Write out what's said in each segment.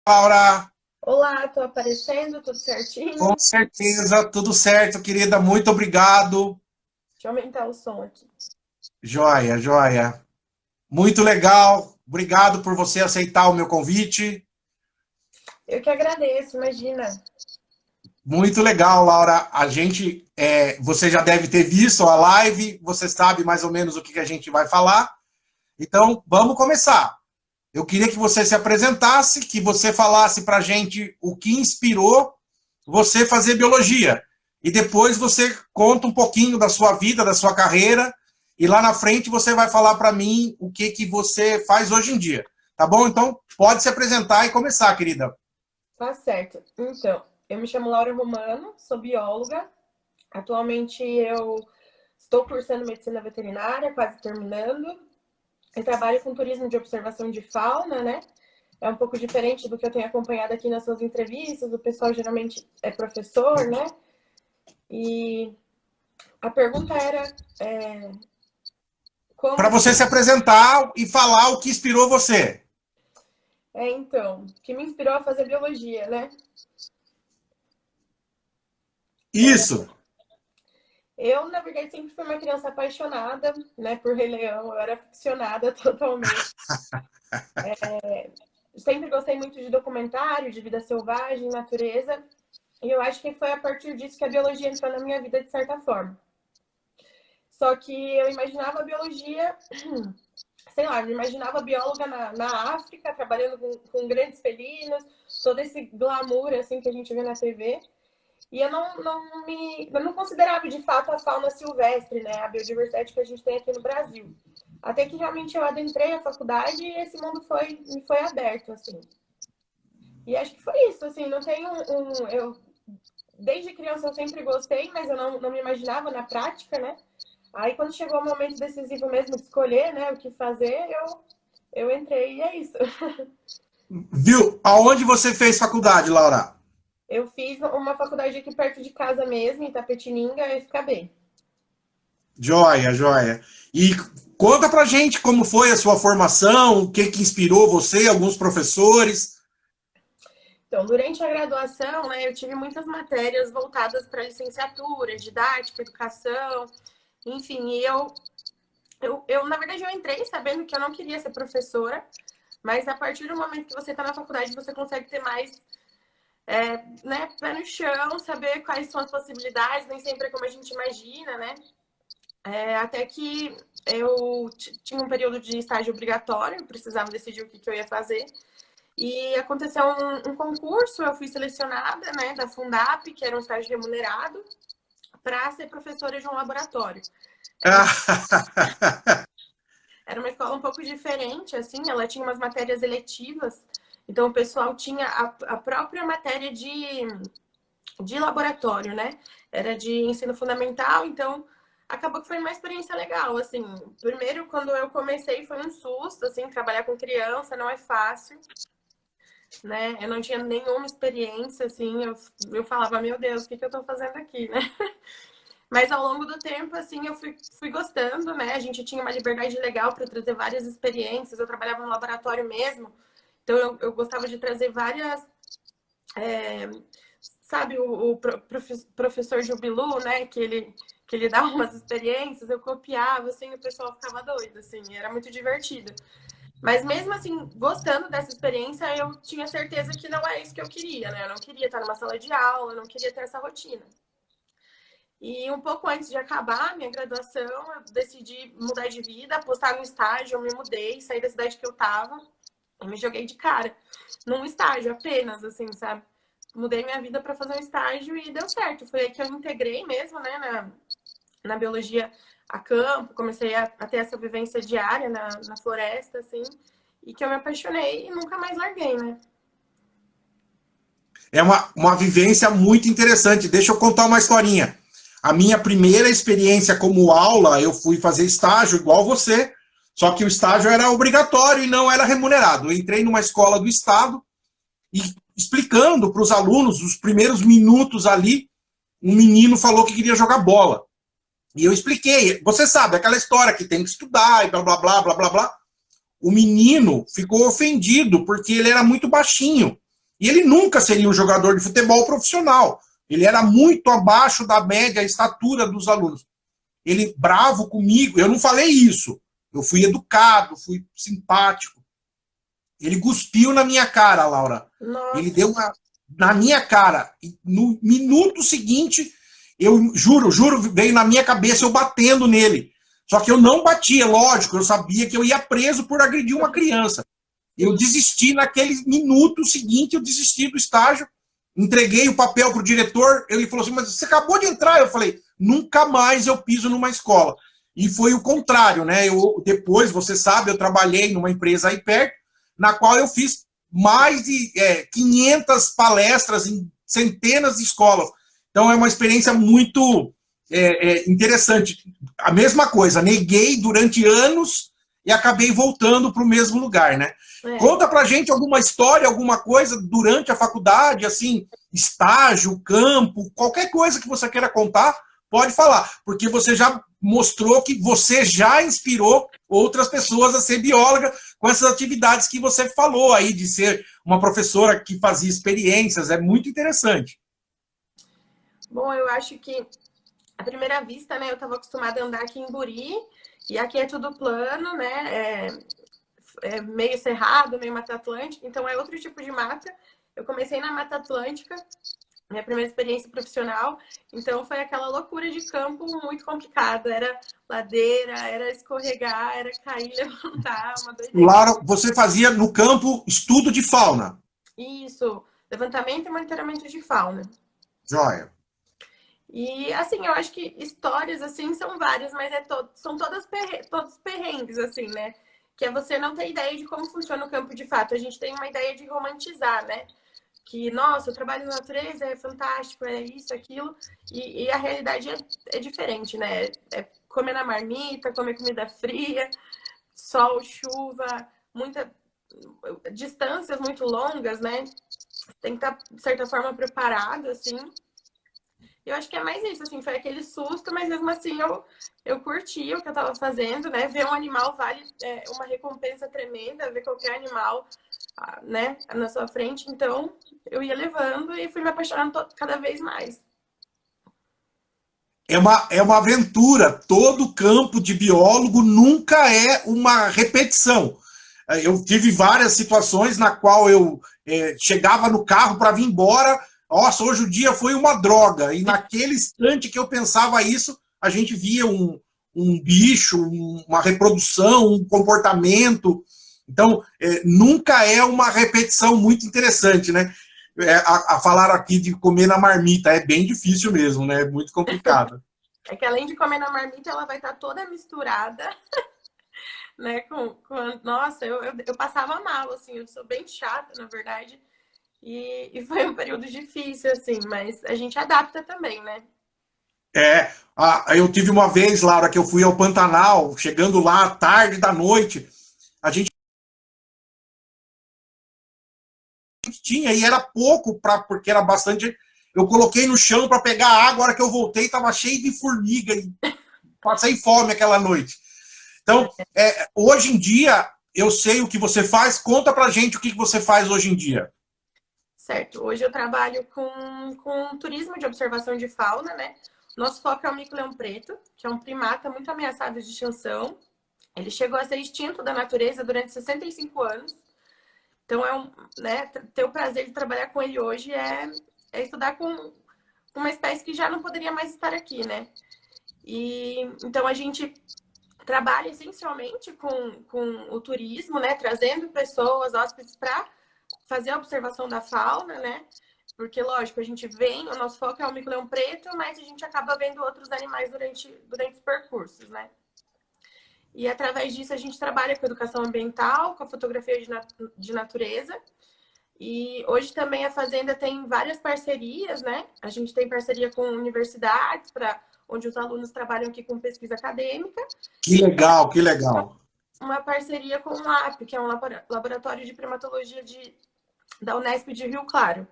Laura, Olá, tô aparecendo, tudo certinho? com certeza, tudo certo, querida, muito obrigado. Deixa eu aumentar o som aqui. Joia, joia. Muito legal, obrigado por você aceitar o meu convite. Eu que agradeço, imagina. Muito legal, Laura. Você já deve ter visto a live, você sabe mais ou menos o que a gente vai falar. Então, vamos começar. Eu queria que você se apresentasse, que você falasse para a gente o que inspirou você fazer biologia. E depois você conta um pouquinho da sua vida, da sua carreira, e lá na frente você vai falar para mim o que você faz hoje em dia. Tá bom? Então, pode se apresentar e começar, querida. Tá certo. Então, eu me chamo Laura Romano, sou bióloga. Atualmente eu estou cursando medicina veterinária, quase terminando. Eu trabalho com turismo de observação de fauna, né? É um pouco diferente do que eu tenho acompanhado aqui nas suas entrevistas. O pessoal geralmente é professor, né? E a pergunta era Para como você se que apresentar e falar o que inspirou você. então, o que me inspirou a fazer biologia, né? Isso. Eu, na verdade, sempre fui uma criança apaixonada, né, por Rei Leão. Eu era aficionada totalmente. Sempre gostei muito de documentário, de vida selvagem, natureza. E eu acho que foi a partir disso que a biologia entrou na minha vida de certa forma. Só que eu imaginava a biologia, sei lá, me imaginava bióloga na África, trabalhando com grandes felinos, todo esse glamour assim que a gente vê na TV. E eu não considerava de fato a fauna silvestre, né? A biodiversidade que a gente tem aqui no Brasil. Até que realmente eu adentrei a faculdade e esse mundo me foi aberto, assim. E acho que foi isso, assim, não tem desde criança eu sempre gostei, mas eu não me imaginava na prática, né? Aí quando chegou o momento decisivo mesmo de escolher, né, o que fazer, eu entrei e é isso. Viu? Aonde você fez faculdade, Laura? Eu fiz uma faculdade aqui perto de casa mesmo, em Itapetininga, FKB. Joia, joia. E conta pra gente como foi a sua formação, o que inspirou você, alguns professores. Então, durante a graduação, né, eu tive muitas matérias voltadas para licenciatura, didática, educação, enfim, na verdade, eu entrei sabendo que eu não queria ser professora, mas a partir do momento que você está na faculdade, você consegue ter mais, né, pé no chão, saber quais são as possibilidades, nem sempre é como a gente imagina, né? Até que eu tinha um período de estágio obrigatório, eu precisava decidir o que eu ia fazer. E aconteceu um concurso, eu fui selecionada, né, da Fundap, que era um estágio remunerado, para ser professora de um laboratório. Era uma escola um pouco diferente, assim, ela tinha umas matérias eletivas, então o pessoal tinha a própria matéria de laboratório, né? Era de ensino fundamental, então acabou que foi uma experiência legal, assim. Primeiro, quando eu comecei, foi um susto, assim, trabalhar com criança não é fácil, né? Eu não tinha nenhuma experiência, assim, eu falava, meu Deus, o que eu tô fazendo aqui, né? Mas ao longo do tempo, assim, eu fui gostando, né? A gente tinha uma liberdade legal para trazer várias experiências. Eu trabalhava no laboratório mesmo, então eu gostava de trazer várias. É, sabe, professor Jubilu, né? Que ele dá umas experiências, eu copiava, assim, o pessoal ficava doido, assim, era muito divertido. Mas mesmo assim, gostando dessa experiência, eu tinha certeza que não é isso que eu queria, né? Eu não queria estar numa sala de aula, eu não queria ter essa rotina. E um pouco antes de acabar a minha graduação, eu decidi mudar de vida, apostar no estágio, eu me mudei, saí da cidade que eu tava e me joguei de cara num estágio apenas, assim, sabe? Mudei minha vida para fazer um estágio e deu certo. Foi aí que eu integrei mesmo, né, na biologia a campo, comecei a ter essa vivência diária na floresta, assim, e que eu me apaixonei e nunca mais larguei, né? É uma vivência muito interessante. Deixa eu contar uma historinha. A minha primeira experiência como aula, eu fui fazer estágio igual você, só que o estágio era obrigatório e não era remunerado. Eu entrei numa escola do estado e explicando para os alunos, os primeiros minutos ali, um menino falou que queria jogar bola. E eu expliquei, você sabe, aquela história que tem que estudar e blá, blá, blá, blá, blá, blá. O menino ficou ofendido porque ele era muito baixinho. E ele nunca seria um jogador de futebol profissional. Ele era muito abaixo da média, a estatura dos alunos. Ele bravo comigo, eu não falei isso. Eu fui educado, fui simpático. Ele cuspiu na minha cara, Laura. Nossa. Ele deu uma na minha cara. E no minuto seguinte, eu juro, veio na minha cabeça eu batendo nele. Só que eu não batia, lógico, eu sabia que eu ia preso por agredir uma criança. Eu desisti naquele minuto seguinte, eu desisti do estágio, entreguei o papel para o diretor, ele falou assim, mas você acabou de entrar. Eu falei, nunca mais eu piso numa escola. E foi o contrário, né? Depois, você sabe, eu trabalhei numa empresa aí perto, na qual eu fiz mais de 500 palestras em centenas de escolas. Então, é uma experiência muito interessante. A mesma coisa, neguei durante anos e acabei voltando para o mesmo lugar, né? Conta pra gente alguma história, alguma coisa durante a faculdade, assim, estágio, campo, qualquer coisa que você queira contar, pode falar, porque você já mostrou que você já inspirou outras pessoas a ser bióloga com essas atividades que você falou aí, de ser uma professora que fazia experiências, é muito interessante. Bom, eu acho que, à primeira vista, né, eu estava acostumada a andar aqui em Buri, e aqui é tudo plano, né, é meio cerrado, meio Mata Atlântica, então é outro tipo de mata. Eu comecei na Mata Atlântica, minha primeira experiência profissional, então foi aquela loucura de campo muito complicada, era ladeira, era escorregar, era cair, levantar, uma doideira. Laura, você fazia no campo estudo de fauna? Isso, levantamento e monitoramento de fauna. Joia. E, assim, eu acho que histórias, assim, são várias, mas são todos perrengues, assim, né? Que é você não ter ideia de como funciona o campo de fato. A gente tem uma ideia de romantizar, né? Que, nossa, eu trabalho na natureza, é fantástico, é isso, aquilo. E a realidade é diferente, né? É comer na marmita, comer comida fria, sol, chuva, distâncias muito longas, né? Tem que estar, de certa forma, preparado, assim. Eu acho que é mais isso, assim, foi aquele susto, mas mesmo assim eu curti o que eu tava fazendo, né? Ver um animal vale uma recompensa tremenda, ver qualquer animal, né, na sua frente. Então, eu ia levando e fui me apaixonando cada vez mais. É uma aventura. Todo campo de biólogo nunca é uma repetição. Eu tive várias situações na qual eu chegava no carro para vir embora. Nossa, hoje o dia foi uma droga. E naquele instante que eu pensava isso, a gente via um bicho, uma reprodução, um comportamento. Então, nunca é uma repetição muito interessante, né? A falar aqui de comer na marmita é bem difícil mesmo, né? É muito complicado. É que além de comer na marmita, ela vai estar toda misturada, né? Nossa, eu passava mal, assim, eu sou bem chata, na verdade. E foi um período difícil, assim, mas a gente adapta também, né? Eu tive uma vez, Laura, que eu fui ao Pantanal, chegando lá tarde da noite, a gente tinha, e era pouco, porque era bastante. Eu coloquei no chão para pegar água, a hora que eu voltei estava cheio de formiga, e passei fome aquela noite. Então, hoje em dia, eu sei o que você faz, conta pra gente o que você faz hoje em dia. Certo, hoje eu trabalho com turismo de observação de fauna, né? Nosso foco é o mico-leão preto, que é um primata muito ameaçado de extinção. Ele chegou a ser extinto da natureza durante 65 anos. Então, né, ter o prazer de trabalhar com ele hoje é estudar com uma espécie que já não poderia mais estar aqui, né? Então, a gente trabalha essencialmente com o turismo, né? Trazendo pessoas, hóspedes, para fazer a observação da fauna, né? Porque, lógico, a gente vem, o nosso foco é o mico-leão preto, mas a gente acaba vendo outros animais durante os percursos, né? E através disso a gente trabalha com educação ambiental, com a fotografia de natureza. E hoje também a Fazenda tem várias parcerias, né? A gente tem parceria com universidades, onde os alunos trabalham aqui com pesquisa acadêmica. Que legal, que legal. Uma parceria com o LAP, que é um laboratório de primatologia da Unesp de Rio Claro.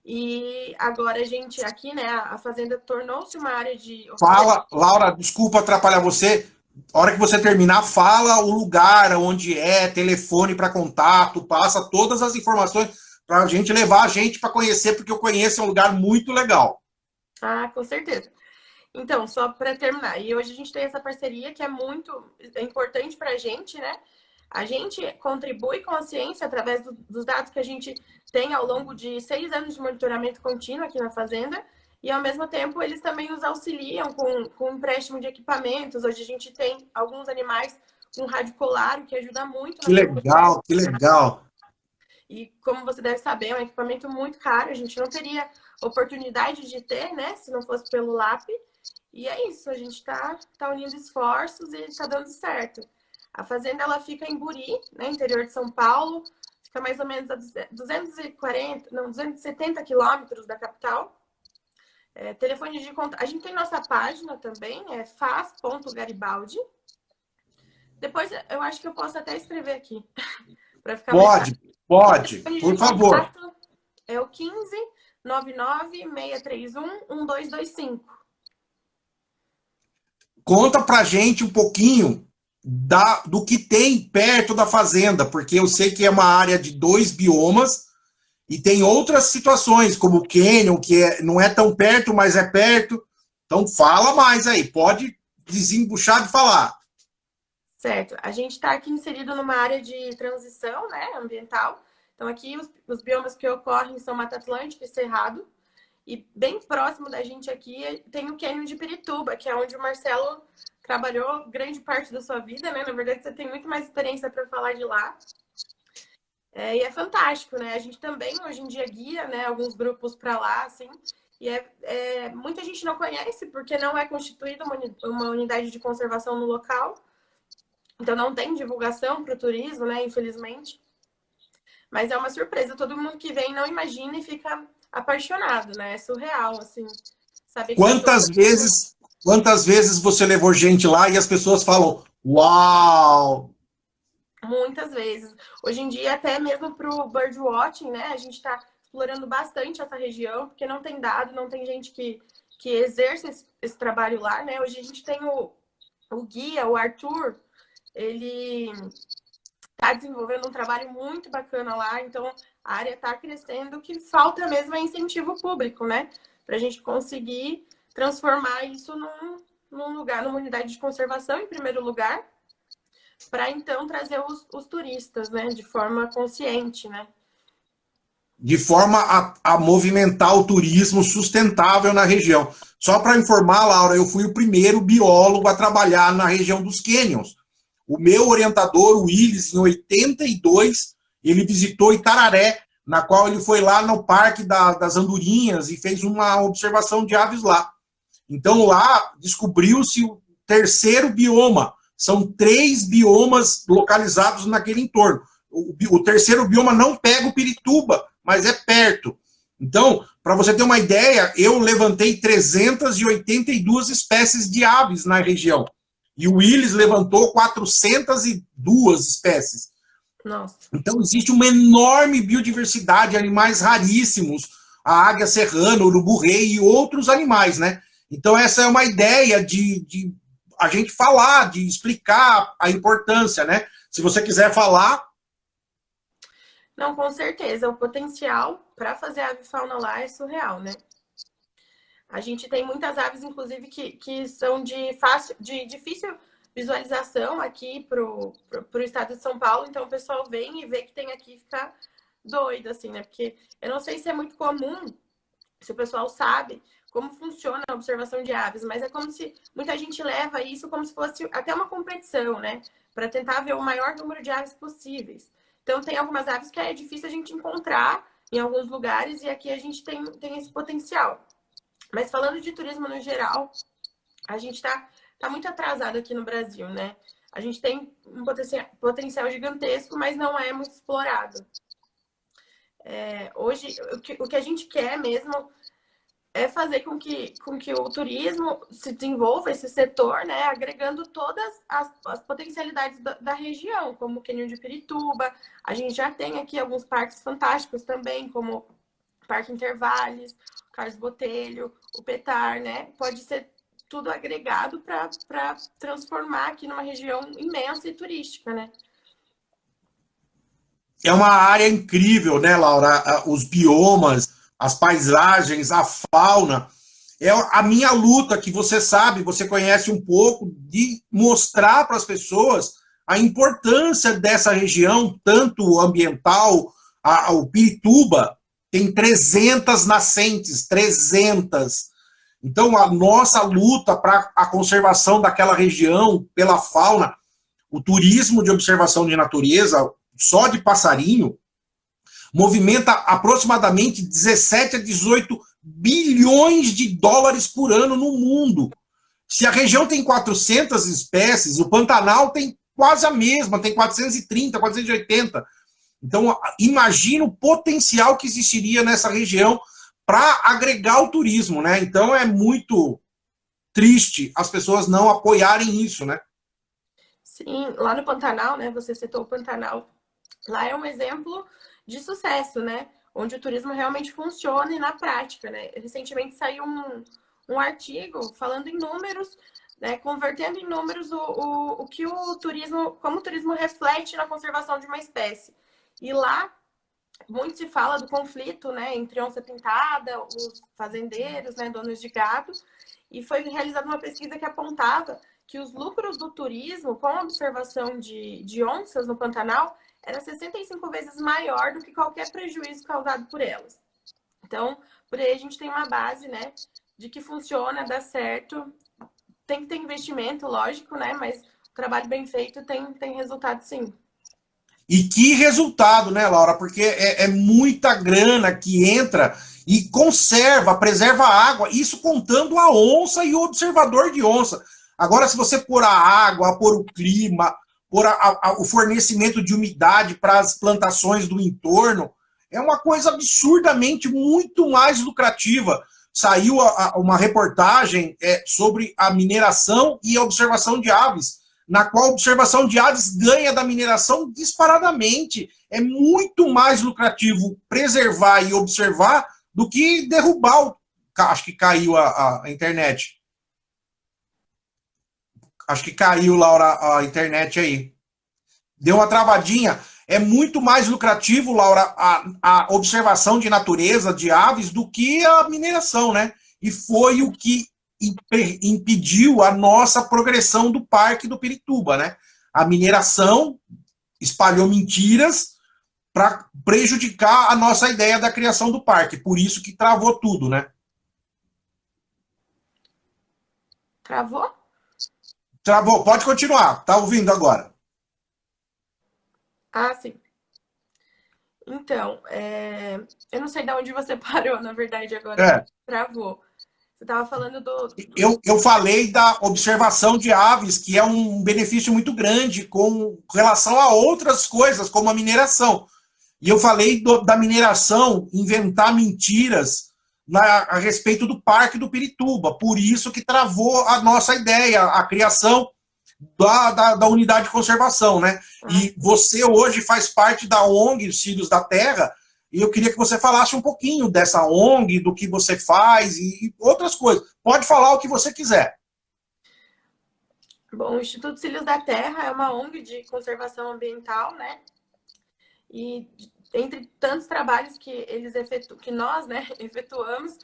E agora a gente aqui, né, a Fazenda tornou-se uma área de... Fala, Laura, desculpa atrapalhar você. A hora que você terminar, fala o lugar onde telefone para contato, passa todas as informações para a gente levar a gente para conhecer, porque eu conheço, é um lugar muito legal. Ah, com certeza. Então, só para terminar, e hoje a gente tem essa parceria que é muito importante para a gente, né? A gente contribui com a ciência através dos dados que a gente tem ao longo de 6 anos de monitoramento contínuo aqui na fazenda, e ao mesmo tempo eles também nos auxiliam com empréstimo de equipamentos. Hoje a gente tem alguns animais com rádio polar, o que ajuda muito Que na legal, que legal. e como você deve saber, é um equipamento muito caro, a gente não teria oportunidade de ter, né, se não fosse pelo LAP. E é isso, a gente tá unindo esforços e tá dando certo. A fazenda, ela fica em Buri, né, interior de São Paulo, fica mais ou menos a 270 quilômetros da capital. Telefone de contato, a gente tem nossa página também, é faz.garibaldi. Depois, eu acho que eu posso até escrever aqui, para ficar mais fácil. Pode, por favor. É o 15 99 631 1225. Conta pra gente um pouquinho do que tem perto da fazenda, porque eu sei que é uma área de 2 biomas e tem outras situações, como o Canyon, que não é tão perto, mas é perto. Então fala mais aí, pode desembuchar de falar. Certo. A gente está aqui inserido numa área de transição, né, ambiental. Então, aqui os biomas que ocorrem são Mata Atlântica e Cerrado. E bem próximo da gente aqui tem o Cânion de Pirituba, que é onde o Marcelo trabalhou grande parte da sua vida, né? Na verdade, você tem muito mais experiência para falar de lá. E é fantástico, né? A gente também, hoje em dia, guia, né, alguns grupos para lá, assim. E muita gente não conhece, porque não é constituída uma unidade de conservação no local. Então, não tem divulgação para o turismo, né? Infelizmente. Mas é uma surpresa. Todo mundo que vem não imagina e fica apaixonado, né? É surreal, assim. Saber que Quantas vezes você levou gente lá e as pessoas falam, uau! Muitas vezes. Hoje em dia, até mesmo para o birdwatching, né? A gente está explorando bastante essa região, porque não tem dado, não tem gente que exerce esse trabalho lá, né? Hoje a gente tem o guia, o Arthur, ele está desenvolvendo um trabalho muito bacana lá, então a área está crescendo, o que falta mesmo é incentivo público, né? Para a gente conseguir transformar isso num lugar, numa unidade de conservação, em primeiro lugar, para então trazer os turistas, né? De forma consciente, né? De forma a movimentar o turismo sustentável na região. Só para informar, Laura, eu fui o primeiro biólogo a trabalhar na região dos cânions. O meu orientador, o Willis, em 82, ele visitou Itararé, na qual ele foi lá no Parque das Andorinhas e fez uma observação de aves lá. Então lá descobriu-se o terceiro bioma. São 3 biomas localizados naquele entorno. O terceiro bioma não pega o Pirituba, mas é perto. Então, para você ter uma ideia, eu levantei 382 espécies de aves na região. E o Willis levantou 402 espécies. Nossa. Então, existe uma enorme biodiversidade, animais raríssimos, a águia serrana, o urubu-rei e outros animais, né? Então, essa é uma ideia de a gente falar, de explicar a importância, né? Se você quiser falar... Não, com certeza. O potencial para fazer avifauna lá é surreal, né? A gente tem muitas aves, inclusive, que são de difícil visualização aqui pro estado de São Paulo. Então, o pessoal vem e vê que tem aqui e fica doido, assim, né? Porque eu não sei se é muito comum, se o pessoal sabe como funciona a observação de aves, mas é como se muita gente leva isso como se fosse até uma competição, né? Para tentar ver o maior número de aves possíveis. Então, tem algumas aves que é difícil a gente encontrar em alguns lugares e aqui a gente tem esse potencial. Mas falando de turismo no geral, a gente tá muito atrasado aqui no Brasil, né? A gente tem um potencial gigantesco, mas não é muito explorado. Hoje, o que a gente quer mesmo é fazer com que o turismo se desenvolva, esse setor, né? Agregando todas as potencialidades da região, como o Cânion de Pirituba. A gente já tem aqui alguns parques fantásticos também, como o Parque Intervales, Carlos Botelho, o Petar, né? Pode ser tudo agregado para transformar aqui numa região imensa e turística, né? é uma área incrível, né, Laura? Os biomas, as paisagens, a fauna. É a minha luta, que você sabe, você conhece um pouco, de mostrar para as pessoas a importância dessa região, tanto ambiental, o Pirituba tem 300 nascentes, 300. Então, a nossa luta para a conservação daquela região, pela fauna, o turismo de observação de natureza, só de passarinho, movimenta aproximadamente 17 a 18 bilhões de dólares por ano no mundo. Se a região tem 400 espécies, o Pantanal tem quase a mesma, tem 430, 480. Então, imagina o potencial que existiria nessa região para agregar o turismo, né? Então, é muito triste as pessoas não apoiarem isso, né? Sim, lá no Pantanal, né? Você citou o Pantanal. Lá é um exemplo de sucesso, né? Onde o turismo realmente funciona e na prática, né? Recentemente saiu um artigo falando em números, né? Convertendo em números o que o turismo, como o turismo reflete na conservação de uma espécie. E lá muito se fala do conflito, né, entre onça pintada, os fazendeiros, né, donos de gado, e foi realizada uma pesquisa que apontava que os lucros do turismo com a observação de onças no Pantanal era 65 vezes maior do que qualquer prejuízo causado por elas. Então, por aí a gente tem uma base, né, de que funciona, dá certo, tem que ter investimento, lógico, né, mas o trabalho bem feito tem resultado sim. E que resultado, né, Laura? Porque é muita grana que entra e conserva, preserva a água, isso contando a onça e o observador de onça. Agora, se você pôr a água, pôr o clima, pôr o fornecimento de umidade para as plantações do entorno, é uma coisa absurdamente muito mais lucrativa. Saiu uma reportagem sobre a mineração e a observação de aves, na qual a observação de aves ganha da mineração disparadamente. É muito mais lucrativo preservar e observar do que derrubar. Acho que caiu a internet. Acho que caiu, Laura, a internet aí. Deu uma travadinha. É muito mais lucrativo, Laura, a observação de natureza de aves do que a mineração, né? E foi o que impediu a nossa progressão do Parque do Pirituba, né? A mineração espalhou mentiras para prejudicar a nossa ideia da criação do parque. Por isso que travou tudo, né? Travou? Travou. Pode continuar. Tá ouvindo agora. Ah, sim. Então, eu não sei de onde você parou, na verdade, agora travou. Você estava falando Eu falei da observação de aves, que é um benefício muito grande com relação a outras coisas, como a mineração. E eu falei da mineração inventar mentiras a respeito do Parque do Pirituba. Por isso que travou a nossa ideia, a criação da unidade de conservação, né? E você hoje faz parte da ONG Os Filhos da Terra, e eu queria que você falasse um pouquinho dessa ONG, do que você faz e outras coisas. Pode falar o que você quiser. Bom, o Instituto Cílios da Terra é uma ONG de conservação ambiental, né? E entre tantos trabalhos que que nós, né, efetuamos,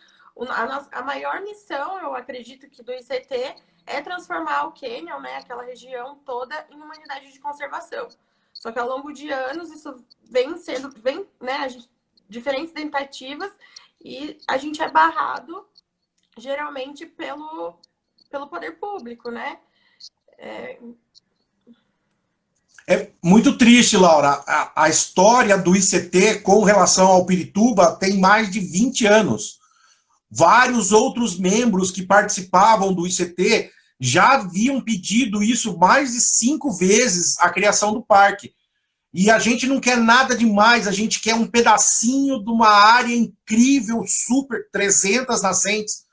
a maior missão, eu acredito que do ICT, é transformar o Canyon, né, aquela região toda, em uma unidade de conservação. Só que ao longo de anos isso né, diferentes tentativas, e a gente é barrado geralmente pelo poder público, né? É muito triste, Laura. A história do ICT com relação ao Pirituba tem mais de 20 anos. Vários outros membros que participavam do ICT já haviam pedido isso mais de 5 vezes, a criação do parque. E a gente não quer nada demais, a gente quer um pedacinho de uma área incrível, super, 300 nascentes.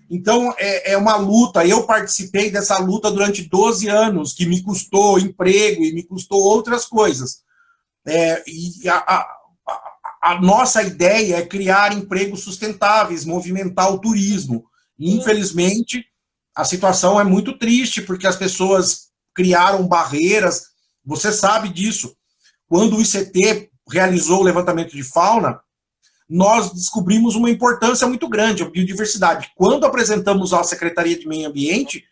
Então, é uma luta. Eu participei dessa luta durante 12 anos, que me custou emprego e me custou outras coisas. E a nossa ideia é criar empregos sustentáveis, movimentar o turismo. E, infelizmente, a situação é muito triste, porque as pessoas criaram barreiras. Você sabe disso. Quando o ICT realizou o levantamento de fauna, nós descobrimos uma importância muito grande, a biodiversidade. Quando apresentamos à Secretaria de Meio Ambiente,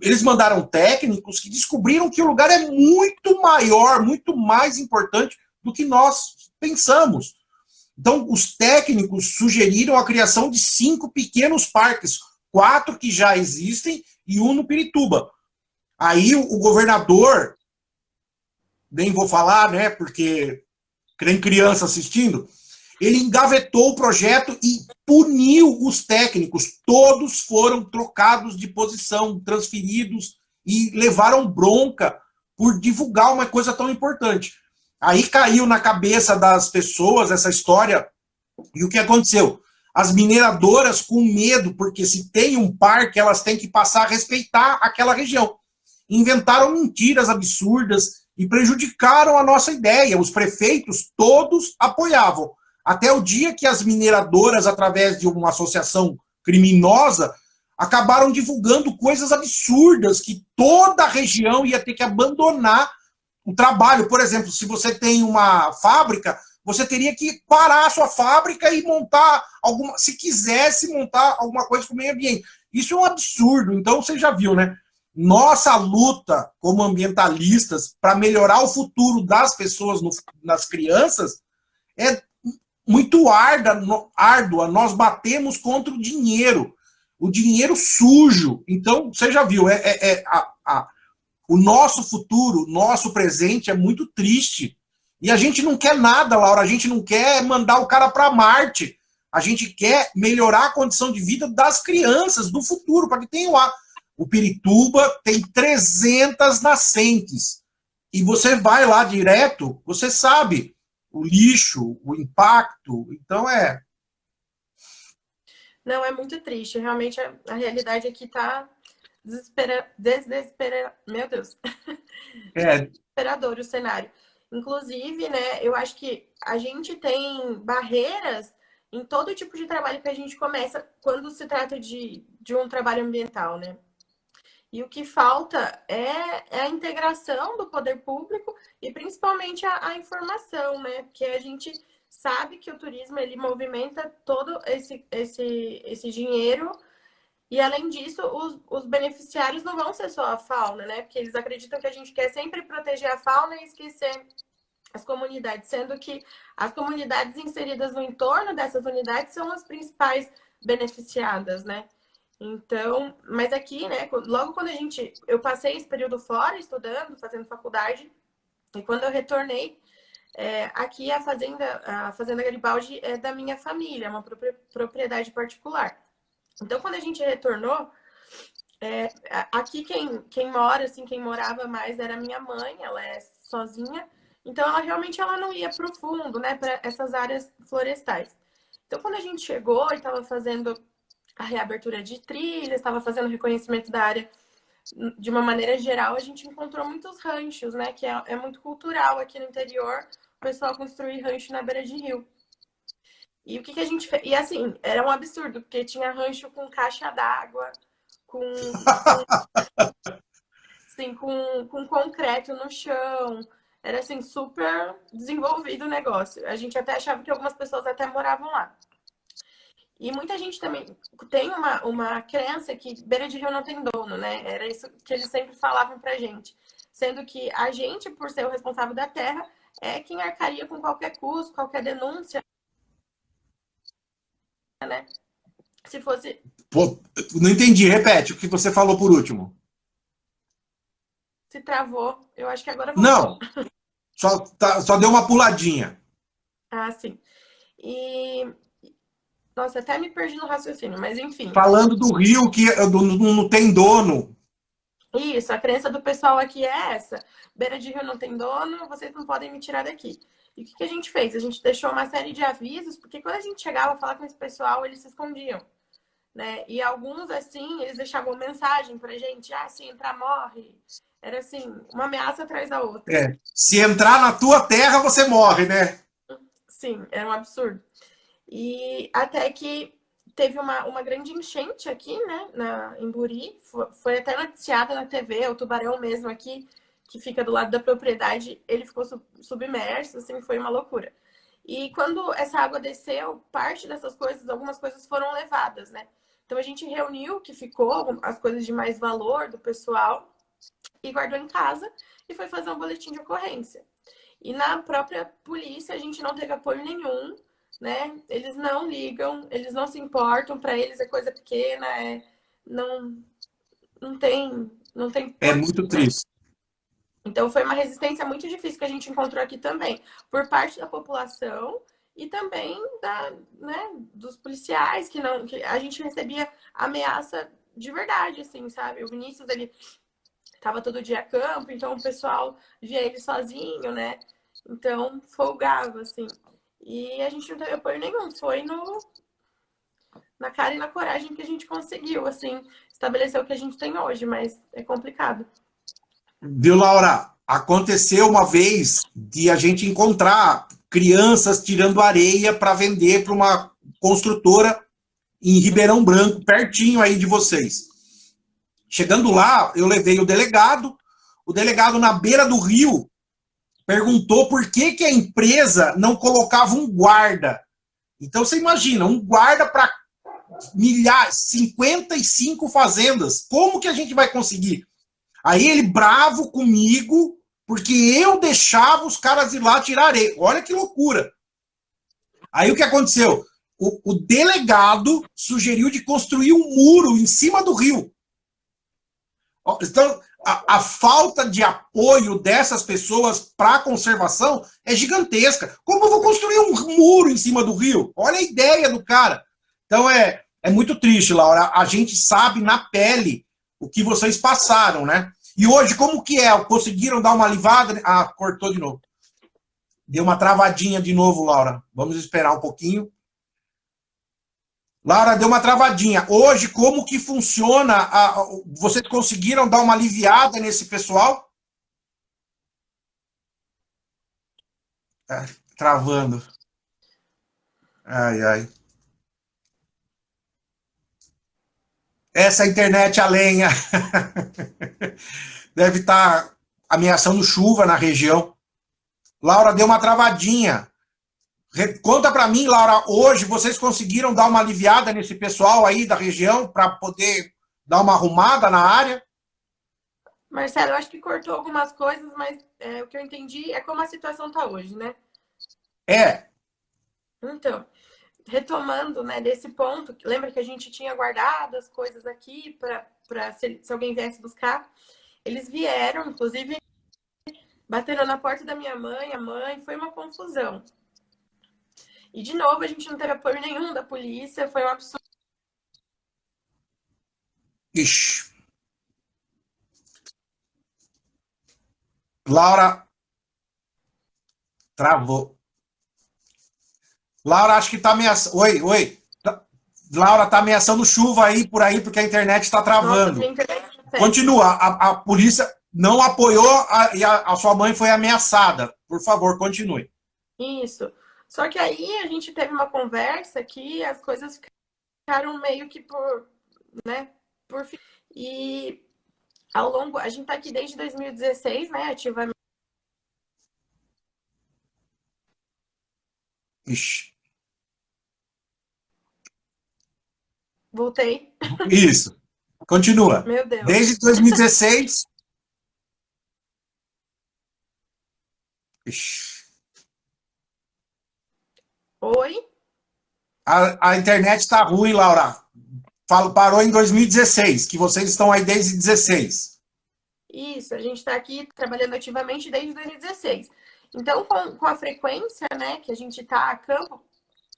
eles mandaram técnicos que descobriram que o lugar é muito maior, muito mais importante do que nós pensamos. Então, os técnicos sugeriram a criação de 5 pequenos parques, 4 que já existem e um no Pirituba. Aí o governador, nem vou falar, né, porque tem criança assistindo, ele engavetou o projeto e puniu os técnicos. Todos foram trocados de posição, transferidos e levaram bronca por divulgar uma coisa tão importante. Aí caiu na cabeça das pessoas essa história. E o que aconteceu? As mineradoras com medo, porque se tem um parque, elas têm que passar a respeitar aquela região. Inventaram mentiras absurdas e prejudicaram a nossa ideia. Os prefeitos todos apoiavam. Até o dia que as mineradoras, através de uma associação criminosa, acabaram divulgando coisas absurdas, que toda a região ia ter que abandonar o trabalho. Por exemplo, se você tem uma fábrica, você teria que parar a sua fábrica e montar alguma, se quisesse montar alguma coisa com o meio ambiente. Isso é um absurdo. Então, você já viu, né? Nossa luta como ambientalistas para melhorar o futuro das pessoas, das crianças, é muito árdua. Nós batemos contra o dinheiro sujo. Então, você já viu, o nosso futuro, nosso presente é muito triste. E a gente não quer nada, Laura, a gente não quer mandar o cara para Marte. A gente quer melhorar a condição de vida das crianças, do futuro, para que tenham lá. O Pirituba tem 300 nascentes. E você vai lá direto, você sabe o lixo, o impacto. Então Não, é muito triste. Realmente a realidade aqui tá meu Deus. Desesperador o cenário. Inclusive, né, eu acho que a gente tem barreiras em todo tipo de trabalho que a gente começa quando se trata de um trabalho ambiental, né? E o que falta é a integração do poder público e principalmente a informação, né? Porque a gente sabe que o turismo ele movimenta todo esse dinheiro e, além disso, os beneficiários não vão ser só a fauna, né? Porque eles acreditam que a gente quer sempre proteger a fauna e esquecer as comunidades, sendo que as comunidades inseridas no entorno dessas unidades são as principais beneficiadas, né? Então, mas aqui, né, logo quando eu passei esse período fora estudando, fazendo faculdade, e quando eu retornei, aqui a Fazenda Garibaldi é da minha família, é uma propriedade particular. Então, quando a gente retornou, aqui quem mora, assim, quem morava mais era minha mãe, ela é sozinha, então ela não ia para o fundo, né, para essas áreas florestais. Então, quando a gente chegou e estava fazendo a reabertura de trilhas, estava fazendo reconhecimento da área de uma maneira geral, a gente encontrou muitos ranchos, né? Que é muito cultural aqui no interior, o pessoal construir rancho na beira de rio. E o que a gente fez? E assim, era um absurdo, porque tinha rancho com caixa d'água, assim, com concreto no chão. Era assim, super desenvolvido o negócio. A gente até achava que algumas pessoas até moravam lá. E muita gente também tem uma crença que beira de rio não tem dono, né? Era isso que eles sempre falavam pra gente. Sendo que a gente, por ser o responsável da terra, é quem arcaria com qualquer custo, qualquer denúncia, né? Se fosse... Pô, não entendi, repete o que você falou por último. Se travou, eu acho que agora voltou. Não, só deu uma puladinha. Ah, sim. E... Nossa, até me perdi no raciocínio, mas enfim. Falando do rio que não tem dono. Isso, a crença do pessoal aqui é essa. Beira de rio não tem dono, vocês não podem me tirar daqui. E o que a gente fez? A gente deixou uma série de avisos, porque quando a gente chegava a falar com esse pessoal, eles se escondiam, né? E alguns, assim, eles deixavam mensagem pra gente, se entrar, morre. Era assim, uma ameaça atrás da outra. Se entrar na tua terra, você morre, né? Sim, era um absurdo. E até que teve uma grande enchente aqui, né, em Buri, foi até noticiada na TV, o Tubarão mesmo aqui, que fica do lado da propriedade, ele ficou submerso, assim, foi uma loucura. E quando essa água desceu, parte dessas coisas, algumas coisas foram levadas, né? Então a gente reuniu o que ficou, as coisas de mais valor do pessoal, e guardou em casa e foi fazer um boletim de ocorrência. E na própria polícia a gente não teve apoio nenhum, né? Eles não ligam, eles não se importam, para eles é coisa pequena, não, não tem É porquê, muito né? triste. Então foi uma resistência muito difícil que a gente encontrou aqui também, por parte da população e também né, dos policiais, que a gente recebia ameaça de verdade, assim, sabe? O Vinícius, ele tava todo dia a campo, então o pessoal via ele sozinho, né? Então folgava, assim. E a gente não teve apoio nenhum, foi na cara e na coragem que a gente conseguiu, assim, estabelecer o que a gente tem hoje, mas é complicado. Viu, Laura? Aconteceu uma vez de a gente encontrar crianças tirando areia para vender para uma construtora em Ribeirão Branco, pertinho aí de vocês. Chegando lá, eu levei o delegado na beira do rio perguntou por que a empresa não colocava um guarda. Então você imagina, um guarda para milhares, 55 fazendas. Como que a gente vai conseguir? Aí ele bravo comigo, porque eu deixava os caras ir lá tirar areia. Olha que loucura. Aí o que aconteceu? O delegado sugeriu de construir um muro em cima do rio. Então, a falta de apoio dessas pessoas para a conservação é gigantesca. Como eu vou construir um muro em cima do rio? Olha a ideia do cara. Então, é muito triste, Laura. A gente sabe na pele o que vocês passaram, né? E hoje, como que é? Conseguiram dar uma alivada? Ah, cortou de novo. Deu uma travadinha de novo, Laura. Vamos esperar um pouquinho. Laura, deu uma travadinha. Hoje, como que funciona? Vocês conseguiram dar uma aliviada nesse pessoal? Travando. Ai, ai. Essa internet a lenha. Deve estar ameaçando chuva na região. Laura, deu uma travadinha. Conta para mim, Laura, hoje vocês conseguiram dar uma aliviada nesse pessoal aí da região para poder dar uma arrumada na área? Marcelo, eu acho que cortou algumas coisas, mas o que eu entendi é como a situação está hoje, né? É. Então, retomando, né, desse ponto, lembra que a gente tinha guardado as coisas aqui para se alguém viesse buscar? Eles vieram, inclusive, bateram na porta da minha mãe, a mãe, foi uma confusão. E, de novo, a gente não teve apoio nenhum da polícia, foi um absurdo. Ixi. Laura. Travou. Laura, acho que tá ameaçando. Oi. Laura, tá ameaçando chuva aí por aí, porque a internet está travando. Nossa, a internet tá péssima. Continua. A polícia não apoiou e a sua mãe foi ameaçada. Por favor, continue. Isso. Só que aí a gente teve uma conversa que as coisas ficaram meio que por fim. E ao longo, a gente tá aqui desde 2016, né, ativamente. Ixi. Voltei. Isso. Continua. Meu Deus. Desde 2016. Ixi. Oi? A internet está ruim, Laura. Parou em 2016, que vocês estão aí desde 16. Isso, a gente está aqui trabalhando ativamente desde 2016. Então, com a frequência, né, que a gente está a campo,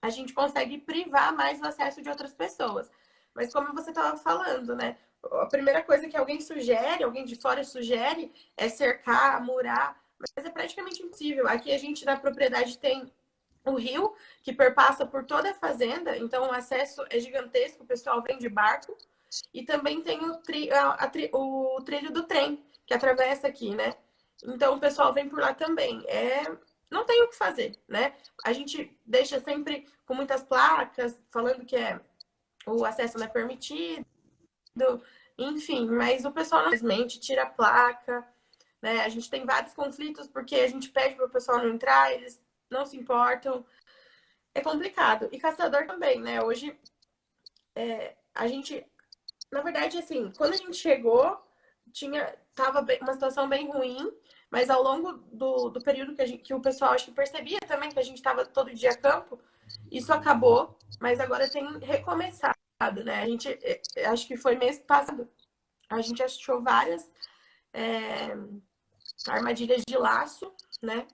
a gente consegue privar mais o acesso de outras pessoas. Mas como você estava falando, né, a primeira coisa que alguém sugere, alguém de fora sugere, é cercar, murar, mas é praticamente impossível. Aqui a gente na propriedade tem o rio, que perpassa por toda a fazenda, então o acesso é gigantesco, o pessoal vem de barco. E também tem o trilho do trem, que atravessa aqui, né? Então o pessoal vem por lá também. Não tem o que fazer, né? A gente deixa sempre com muitas placas, falando que o acesso não é permitido, enfim, mas o pessoal não simplesmente tira a placa, né? A gente tem vários conflitos porque a gente pede para o pessoal não entrar, eles não se importam. É complicado. E caçador também, né? Hoje, a gente... Na verdade, assim, quando a gente chegou, tava uma situação bem ruim, mas ao longo do período que o pessoal acho que percebia também que a gente estava todo dia a campo, isso acabou, mas agora tem recomeçado, né? A gente, acho que foi mês passado, a gente achou várias armadilhas de laço, né?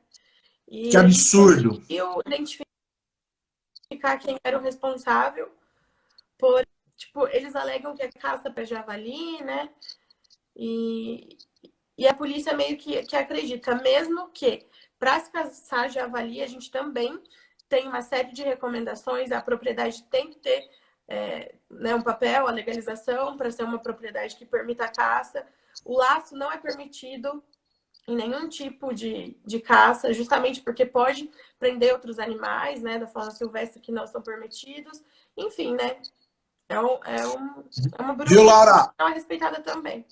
Que E a gente absurdo. conseguiu identificar quem era o responsável por, tipo, eles alegam que é caça para javali, né? E a polícia meio que acredita, mesmo que para se caçar javali, a gente também tem uma série de recomendações, a propriedade tem que ter né, um papel, a legalização para ser uma propriedade que permita a caça. O laço não é permitido em nenhum tipo de caça, justamente porque pode prender outros animais, né, da fauna silvestre que não são permitidos. Enfim, né, é uma Viu, burocracia que Laura? não é respeitada também.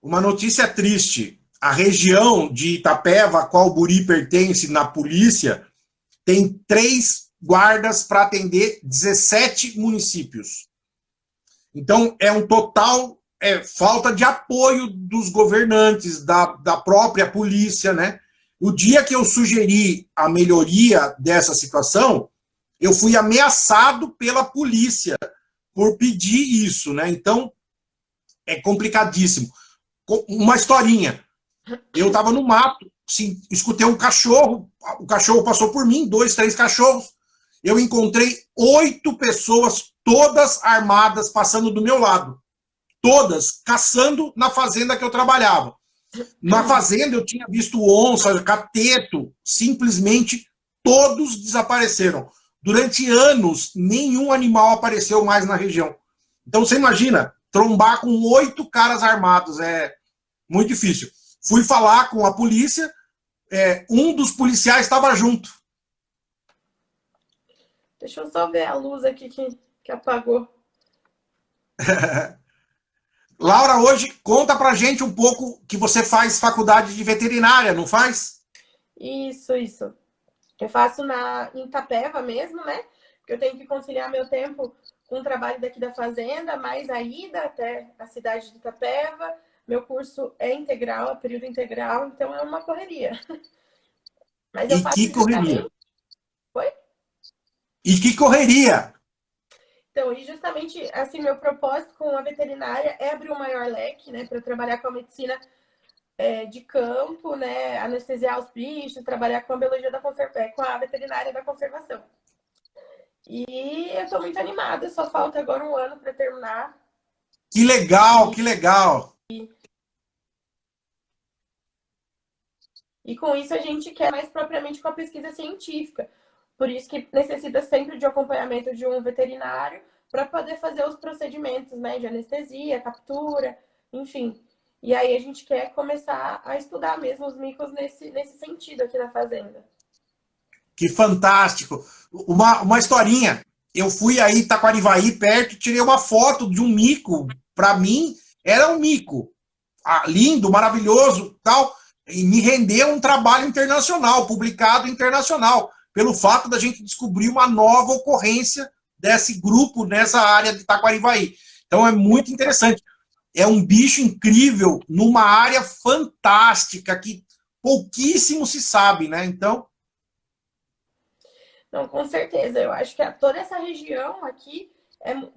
Uma notícia triste. A região de Itapeva, a qual o Buri pertence na polícia, tem 3 guardas para atender 17 municípios. Então, é um total falta de apoio dos governantes, da própria polícia, né? O dia que eu sugeri a melhoria dessa situação, eu fui ameaçado pela polícia por pedir isso, né? Então, é complicadíssimo. Uma historinha. Eu estava no mato, assim, escutei um cachorro, o cachorro passou por mim, 2, 3 cachorros. Eu encontrei 8 pessoas, todas armadas, passando do meu lado. Todas caçando na fazenda que eu trabalhava. Na fazenda eu tinha visto onça, cateto, simplesmente todos desapareceram. Durante anos, nenhum animal apareceu mais na região. Então você imagina, trombar com 8 caras armados é muito difícil. Fui falar com a polícia, um dos policiais estava junto. Deixa eu só ver a luz aqui que apagou. Laura, hoje conta pra gente um pouco que você faz faculdade de veterinária, não faz? Isso. Eu faço em Itapeva mesmo, né? Porque eu tenho que conciliar meu tempo com o trabalho daqui da fazenda, mais a ida até a cidade de Itapeva. Meu curso é integral, é período integral, então é uma correria. Mas eu E faço que correria. justamente... Oi? E que correria. Então, e justamente, assim, meu propósito com a veterinária é abrir um maior leque, né? Para trabalhar com a medicina de campo, né? Anestesiar os bichos, trabalhar com a biologia com a veterinária da conservação. E eu estou muito animada, só falta agora um ano para terminar. Que legal, que legal. E com isso a gente quer mais propriamente com a pesquisa científica. Por isso que necessita sempre de acompanhamento de um veterinário para poder fazer os procedimentos, né, de anestesia, captura, enfim. E aí a gente quer começar a estudar mesmo os micos nesse sentido aqui na fazenda. Que fantástico. Uma historinha. Eu fui aí, Taquarivaí, perto, tirei uma foto de um mico. Para mim, era um mico. Lindo, maravilhoso, tal. E me rendeu um trabalho internacional, publicado internacional, pelo fato da gente descobrir uma nova ocorrência desse grupo nessa área de Taquarivaí. Então é muito interessante. É um bicho incrível numa área fantástica que pouquíssimo se sabe, né? Então, Não, com certeza. Eu acho que toda essa região aqui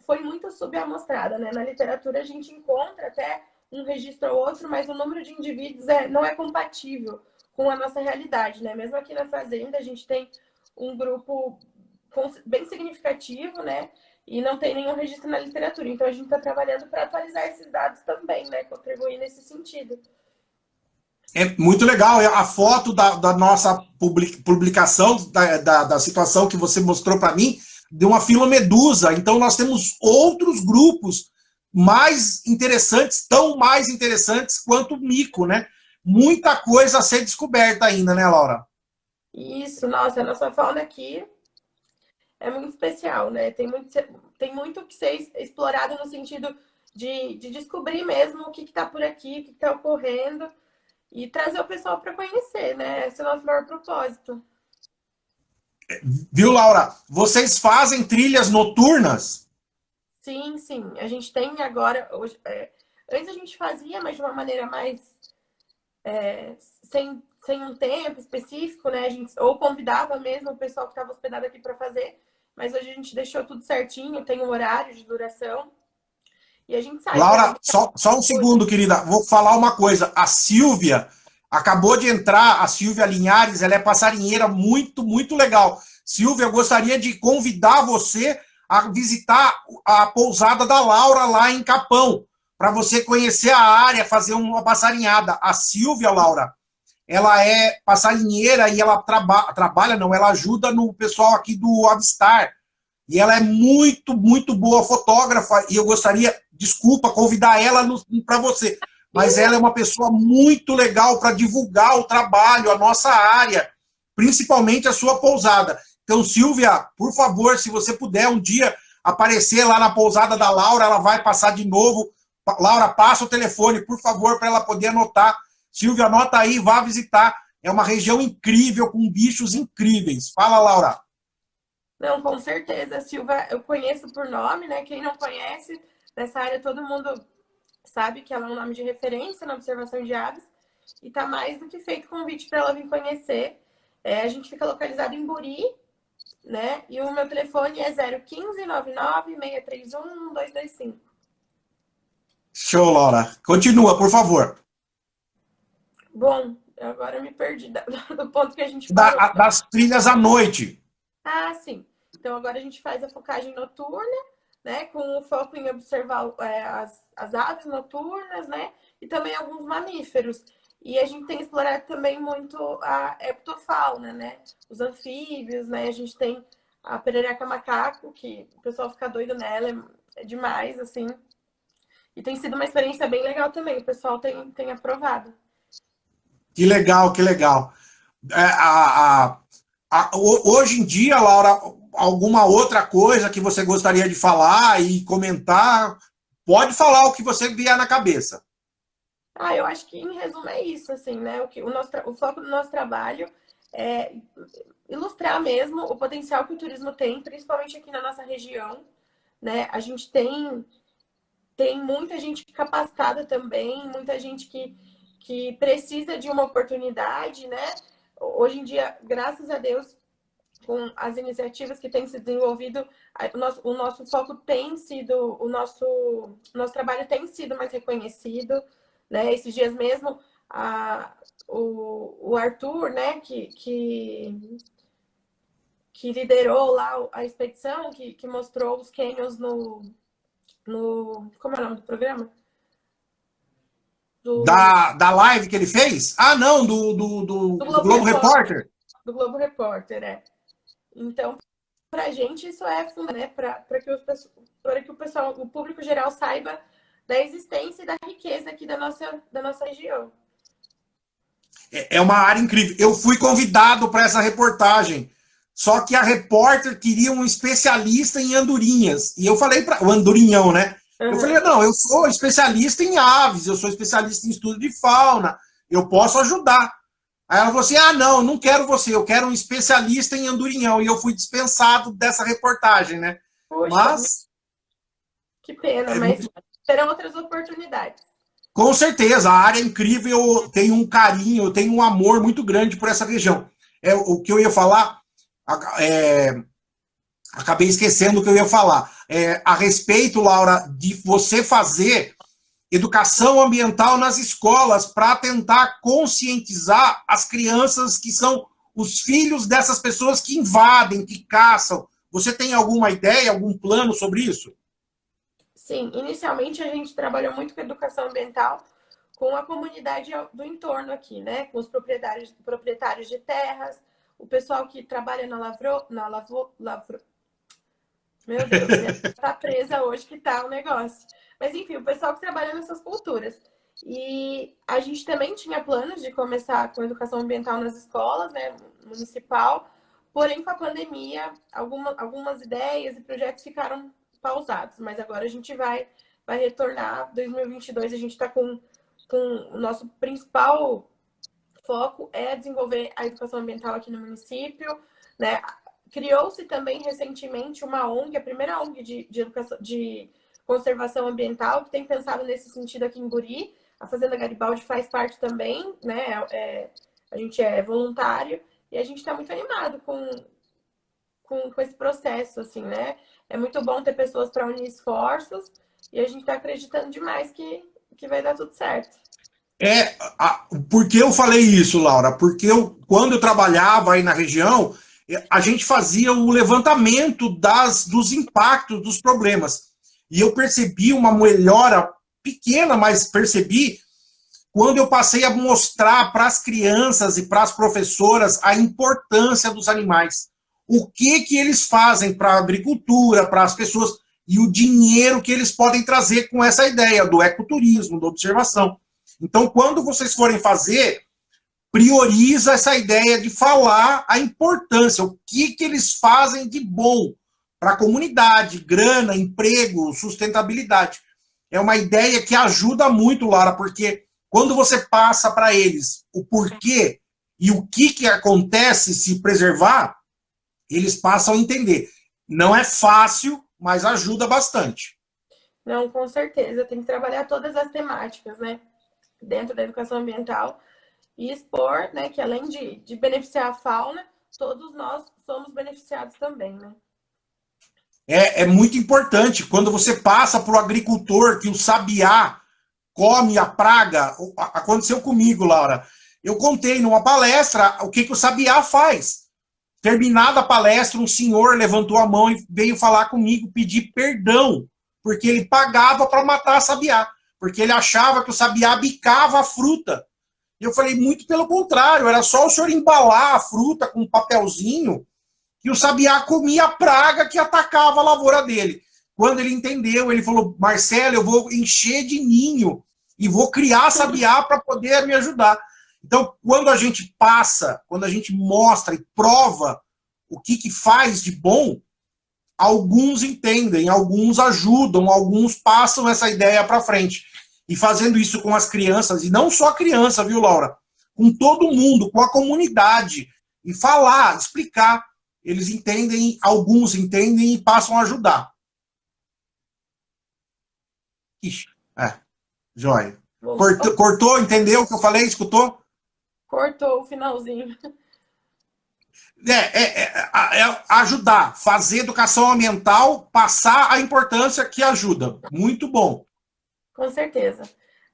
foi muito subamostrada, né? Na literatura a gente encontra até um registro ou outro, mas o número de indivíduos não é compatível com a nossa realidade, né? Mesmo aqui na fazenda a gente tem um grupo bem significativo, né? E não tem nenhum registro na literatura. Então a gente está trabalhando para atualizar esses dados também, né? Contribuir nesse sentido. é muito legal. A foto da nossa publicação, da situação que você mostrou para mim, de uma filomedusa. Então, nós temos outros grupos mais interessantes, tão mais interessantes quanto o mico, né? Muita coisa a ser descoberta ainda, né, Laura? Isso, nossa, a nossa fauna aqui é muito especial, né? Tem muito que ser explorado no sentido de descobrir mesmo o que está por aqui, o que está ocorrendo. e trazer o pessoal para conhecer, né? Esse é o nosso maior propósito. Viu, Laura? Vocês fazem trilhas noturnas? Sim, sim. A gente tem agora. Hoje, antes a gente fazia, mas de uma maneira mais sem um tempo específico, né? A gente ou convidava mesmo o pessoal que estava hospedado aqui para fazer, mas hoje a gente deixou tudo certinho, tem um horário de duração e a gente sai Laura, para. só um segundo, querida. Vou falar uma coisa. A Silvia acabou de entrar, a Silvia Linhares, ela é passarinheira muito, muito legal. Silvia, eu gostaria de convidar você a visitar a pousada da Laura lá em Capão, para você conhecer a área, fazer uma passarinhada. A Silvia, Laura, ela é passarinheira e ela trabalha, não, ela ajuda no pessoal aqui do Avistar. E ela é muito, muito boa fotógrafa e eu gostaria, desculpa, convidar ela para você. Mas ela é uma pessoa muito legal para divulgar o trabalho, a nossa área, principalmente a sua pousada. Então, Silvia, por favor, se você puder um dia aparecer lá na pousada da Laura, ela vai passar de novo. Laura, passa o telefone, por favor, para ela poder anotar. Silvia, anota aí, vá visitar. É uma região incrível, com bichos incríveis. Fala, Laura. Não, com certeza. A Silva eu conheço por nome, né? Quem não conhece, nessa área todo mundo sabe que ela é um nome de referência na observação de aves. E tá mais do que feito convite para ela vir conhecer. A gente fica localizado em Buri, né? E o meu telefone é 015 99 631 1225. Show, Laura. Continua, por favor. Bom, agora eu me perdi do ponto que a gente parou. Das trilhas à noite. Ah, sim. Então agora a gente faz a focagem noturna, né? Com o foco em observar as aves noturnas, né? E também alguns mamíferos. E a gente tem explorado também muito a heptofauna, né? Os anfíbios, né? A gente tem a perereca macaco, que o pessoal fica doido nela, é demais, assim. E tem sido uma experiência bem legal também, o pessoal tem aprovado. Que legal, que legal. Hoje em dia, Laura, alguma outra coisa que você gostaria de falar e comentar? Pode falar o que você vier na cabeça. Ah, eu acho que em resumo é isso, assim, né? O foco do nosso trabalho é ilustrar mesmo o potencial que o turismo tem, principalmente aqui na nossa região, né? A gente tem muita gente capacitada também, muita gente que precisa de uma oportunidade, né? Hoje em dia, graças a Deus, com as iniciativas que têm se desenvolvido, o nosso foco tem sido, o nosso trabalho tem sido mais reconhecido, né? Esses dias mesmo, o Arthur, né, que liderou lá a expedição, que mostrou os canyons como é o nome do programa? Da live que ele fez? Ah, não, Do do Globo Globo Repórter. Repórter. Do Globo Repórter, é. Então, para a gente isso é fundamental, né? Para que o pessoal, o público geral saiba da existência e da riqueza aqui da nossa região. É uma área incrível. Eu fui convidado para essa reportagem. Só que a repórter queria um especialista em andorinhas. E eu falei para o andorinhão, né? Eu Uhum. falei, não, eu sou especialista em aves, eu sou especialista em estudo de fauna, eu posso ajudar. Aí ela falou assim, ah, não, não quero você, eu quero um especialista em andorinhão. E eu fui dispensado dessa reportagem, né? Puxa, Mas, que pena, mas terão outras oportunidades. com certeza, a área é incrível, eu tenho um carinho, eu tenho um amor muito grande por essa região. O que eu ia falar, é, acabei esquecendo o que eu ia falar. A respeito, Laura, de você fazer educação ambiental nas escolas para tentar conscientizar as crianças que são os filhos dessas pessoas que invadem, que caçam. Você tem alguma ideia, algum plano sobre isso? Sim, inicialmente a gente trabalhou muito com educação ambiental com a comunidade do entorno aqui, né? Com os proprietários de terras, o pessoal que trabalha Meu Deus, minha tá presa hoje que tá o negócio. Mas enfim, o pessoal que trabalha nessas culturas. E a gente também tinha planos de começar com educação ambiental nas escolas, né, municipal. Porém, com a pandemia, algumas ideias e projetos ficaram pausados. Mas agora a gente vai retornar. 2022 a gente está com o nosso principal foco é desenvolver a educação ambiental aqui no município, né? Criou-se também recentemente uma ONG, a primeira ONG de conservação ambiental, que tem pensado nesse sentido aqui em Guri. A Fazenda Garibaldi faz parte também, né? A gente é voluntário e a gente está muito animado com esse processo, assim, né? É muito bom ter pessoas para unir esforços e a gente está acreditando demais que vai dar tudo certo. Por que eu falei isso, Laura? Porque quando eu trabalhava aí na região, a gente fazia o levantamento dos impactos dos problemas. E eu percebi uma melhora pequena, mas percebi quando eu passei a mostrar para as crianças e para as professoras a importância dos animais. O que eles fazem para a agricultura, para as pessoas, e o dinheiro que eles podem trazer com essa ideia do ecoturismo, da observação. Então, quando vocês forem fazer, prioriza essa ideia de falar a importância, o que eles fazem de bom para a comunidade, grana, emprego, sustentabilidade. É uma ideia que ajuda muito, Lara, porque quando você passa para eles o porquê e o que acontece se preservar, eles passam a entender. Não é fácil, mas ajuda bastante. Não, com certeza. Tem que trabalhar todas as temáticas, né? Dentro da educação ambiental e expor, né, que além de beneficiar a fauna, todos nós somos beneficiados também, né? É muito importante quando você passa para o agricultor que o sabiá come a praga. Aconteceu comigo, Laura. Eu contei numa palestra o que o sabiá faz. Terminada a palestra, um senhor levantou a mão e veio falar comigo, pedir perdão, porque ele pagava para matar a sabiá, porque ele achava que o sabiá bicava a fruta. E eu falei, muito pelo contrário, era só o senhor embalar a fruta com um papelzinho que o sabiá comia a praga que atacava a lavoura dele. Quando ele entendeu, ele falou, Marcelo, eu vou encher de ninho e vou criar sabiá para poder me ajudar. Então, quando a gente passa, quando a gente mostra e prova o que faz de bom, alguns entendem, alguns ajudam, alguns passam essa ideia para frente. E fazendo isso com as crianças, e não só a criança, viu, Laura? Com todo mundo, com a comunidade. E falar, explicar. Eles entendem, alguns entendem e passam a ajudar. Ixi, joia. Cortou, entendeu o que eu falei? Escutou? Cortou o finalzinho. Ajudar, fazer educação ambiental, passar a importância que ajuda. Muito bom. Com certeza.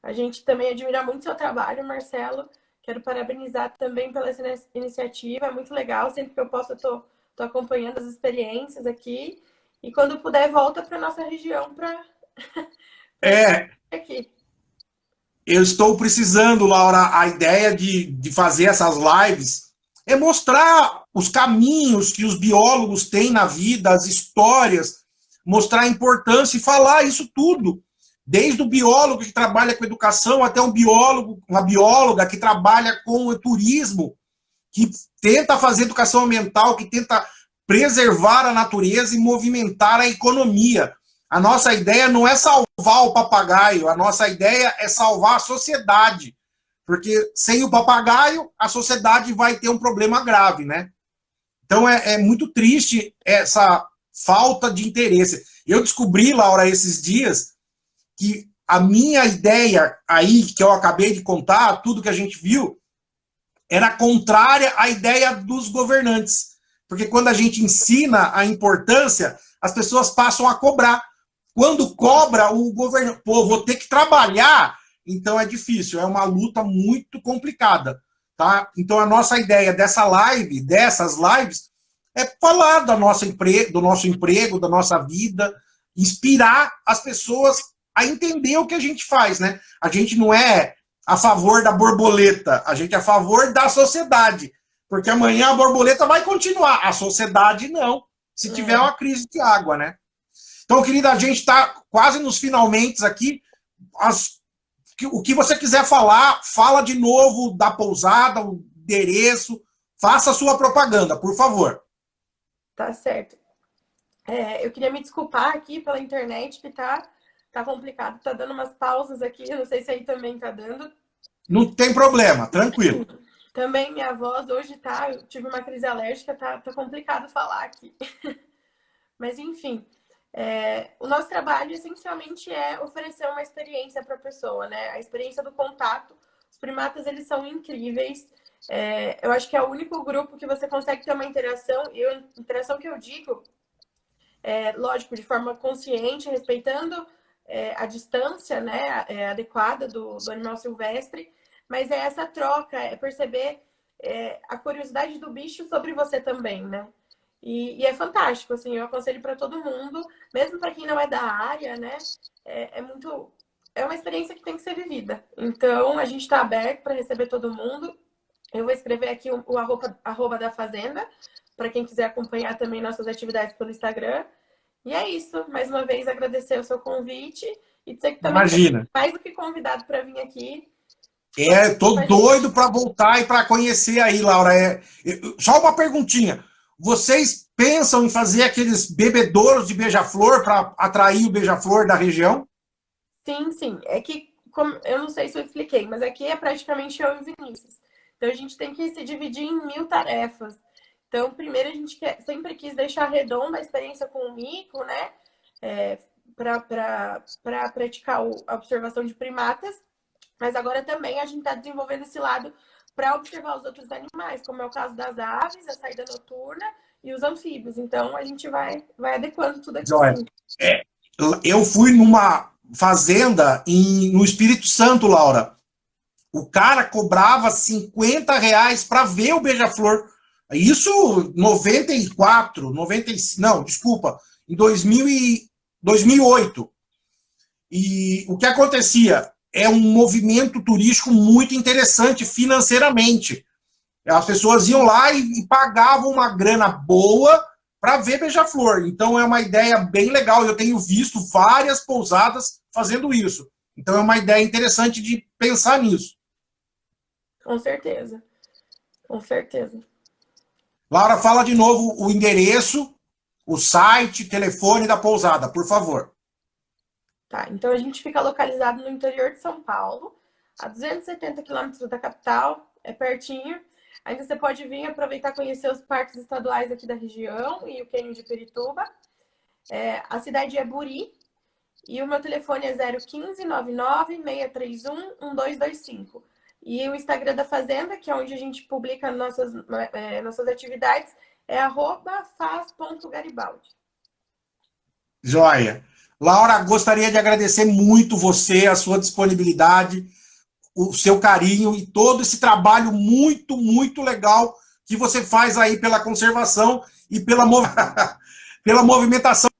A gente também admira muito seu trabalho, Marcelo. Quero parabenizar também pela essa iniciativa. É muito legal. Sempre que eu posso, eu tô acompanhando as experiências aqui. E quando puder, volta para nossa região para aqui. Eu estou precisando, Laura, a ideia de fazer essas lives é mostrar os caminhos que os biólogos têm na vida, as histórias, mostrar a importância e falar isso tudo. Desde o biólogo que trabalha com educação até um biólogo, uma bióloga que trabalha com o turismo, que tenta fazer educação ambiental, que tenta preservar a natureza e movimentar a economia. A nossa ideia não é salvar o papagaio, a nossa ideia é salvar a sociedade. Porque sem o papagaio, a sociedade vai ter um problema grave, né? Então é muito triste essa falta de interesse. Eu descobri, Laura, esses dias, que a minha ideia aí, que eu acabei de contar, tudo que a gente viu, era contrária à ideia dos governantes. Porque quando a gente ensina a importância, as pessoas passam a cobrar. Quando cobra, o governo, vou ter que trabalhar, então é difícil, é uma luta muito complicada. Tá? Então a nossa ideia dessas lives, é falar do nosso emprego, da nossa vida, inspirar as pessoas a entender o que a gente faz, né? A gente não é a favor da borboleta, a gente é a favor da sociedade, porque amanhã a borboleta vai continuar, a sociedade não, se tiver uma crise de água, né? Então, querida, a gente está quase nos finalmente aqui. O que você quiser falar, fala de novo da pousada, o endereço, faça a sua propaganda, por favor. Tá certo. Eu queria me desculpar aqui pela internet, que tá complicado, tá dando umas pausas aqui, eu não sei se aí também tá dando. Não tem problema, tranquilo. Também minha voz hoje tá, eu tive uma crise alérgica, tá complicado falar aqui. Mas enfim, o nosso trabalho essencialmente é oferecer uma experiência para a pessoa, né? A experiência do contato. Os primatas, eles são incríveis. Eu acho que é o único grupo que você consegue ter uma interação, e a interação que eu digo, lógico, de forma consciente, respeitando a distância, né, adequada do animal silvestre, mas é essa troca, é perceber a curiosidade do bicho sobre você também, né? E é fantástico, assim, eu aconselho para todo mundo, mesmo para quem não é da área, né? É uma experiência que tem que ser vivida. Então, a gente está aberto para receber todo mundo. Eu vou escrever aqui o arroba da Fazenda, para quem quiser acompanhar também nossas atividades pelo Instagram. E é isso. Mais uma vez, agradecer o seu convite e dizer que também Imagina. mais do que convidado para vir aqui. Tô doido para voltar e para conhecer aí, Laura. Só uma perguntinha. Vocês pensam em fazer aqueles bebedouros de beija-flor para atrair o beija-flor da região? Sim, sim. É que, eu não sei se eu expliquei, mas aqui é praticamente eu e o Vinícius. Então, a gente tem que se dividir em 1000 tarefas. Então, primeiro, a gente sempre quis deixar redonda a experiência com o mico, né? Para praticar a observação de primatas. Mas agora também a gente está desenvolvendo esse lado para observar os outros animais, como é o caso das aves, a saída noturna e os anfíbios. Então, a gente vai adequando tudo aqui. Joia. Eu fui numa fazenda no Espírito Santo, Laura. O cara cobrava R$ 50 para ver o beija-flor. Isso 94, 95, não, desculpa, em 2008. E o que acontecia? É um movimento turístico muito interessante financeiramente. As pessoas iam lá e pagavam uma grana boa para ver beija-flor. Então é uma ideia bem legal. Eu tenho visto várias pousadas fazendo isso. Então é uma ideia interessante de pensar nisso. Com certeza. Com certeza. Laura, fala de novo o endereço, o site, telefone da pousada, por favor. Tá, então a gente fica localizado no interior de São Paulo, a 270 quilômetros da capital, é pertinho. Ainda você pode vir aproveitar e conhecer os parques estaduais aqui da região e o cânion de Pirituba. A cidade é Buri e o meu telefone é 015 99 631 1225. E o Instagram da Fazenda, que é onde a gente publica nossas atividades, é @faz.garibaldi. Joia. Laura, gostaria de agradecer muito você, a sua disponibilidade, o seu carinho e todo esse trabalho muito, muito legal que você faz aí pela conservação e pela movimentação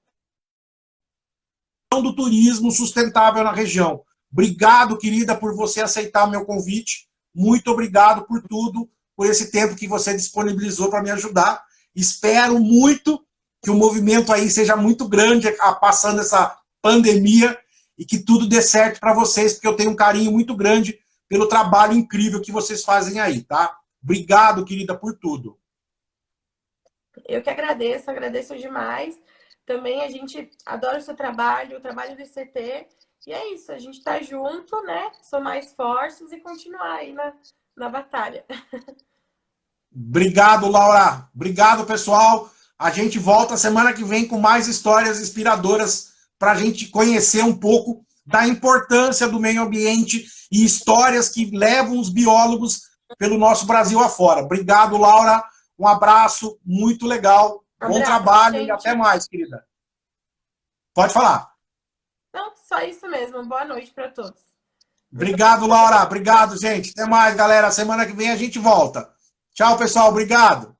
do turismo sustentável na região. Obrigado, querida, por você aceitar o meu convite. Muito obrigado por tudo, por esse tempo que você disponibilizou para me ajudar. Espero muito que o movimento aí seja muito grande, passando essa pandemia, e que tudo dê certo para vocês, porque eu tenho um carinho muito grande pelo trabalho incrível que vocês fazem aí, tá? Obrigado, querida, por tudo. Eu que agradeço demais. Também a gente adora o seu trabalho, o trabalho do ICT. E é isso, a gente tá junto, né? Somar esforços e continuar aí na batalha. Obrigado, Laura. Obrigado, pessoal. A gente volta semana que vem com mais histórias inspiradoras para a gente conhecer um pouco da importância do meio ambiente e histórias que levam os biólogos pelo nosso Brasil afora. Obrigado, Laura. Um abraço, muito legal. Bom trabalho, gente. E até mais, querida. Pode falar. Não, só isso mesmo. Boa noite para todos. Obrigado, Laura. Obrigado, gente. Até mais, galera. Semana que vem a gente volta. Tchau, pessoal. Obrigado.